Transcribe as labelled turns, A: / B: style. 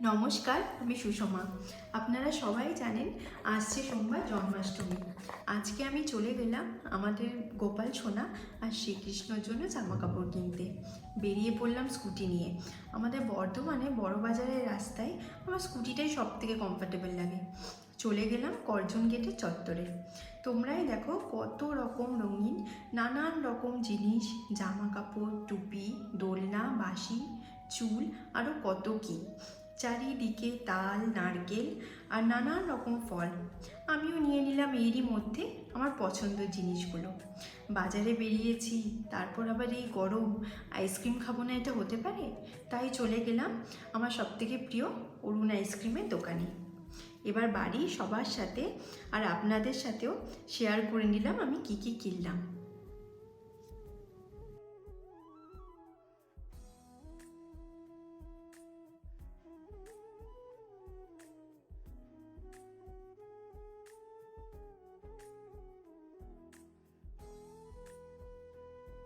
A: নমস্কার, আমি সুষমা। আপনারা সবাই জানেন আসছে সোমবার জন্মাষ্টমী। আজকে আমি চলে গেলাম আমাদের গোপাল সোনা আর শ্রীকৃষ্ণর জন্য জামা কাপড় কিনতে। বেরিয়ে পড়লাম স্কুটি নিয়ে। আমাদের বর্ধমানে বড়বাজারের রাস্তায় আমার স্কুটিটাই সব থেকে কমফর্টেবল লাগে। চলে গেলাম করজন গেটের চত্বরে। তোমরাই দেখো কত রকম রঙিন নানান রকম জিনিস, জামা কাপড়, টুপি, দোলনা, বাঁশি, চুল, আরও কত কী। চারিদিকে তাল, নারকেল আর নানান রকম ফল। আমিও নিয়ে নিলাম এরই মধ্যে আমার পছন্দের জিনিসগুলো। বাজারে বেরিয়েছি, তারপর আবার এই গরম, আইসক্রিম খাবো না এটা হতে পারে? তাই চলে গেলাম আমার সবথেকে প্রিয় অরুণ আইসক্রিমের দোকানে। এবার বাড়ি সবার সাথে আর আপনাদের সাথেও শেয়ার করে নিলাম আমি কি কি কিনলাম।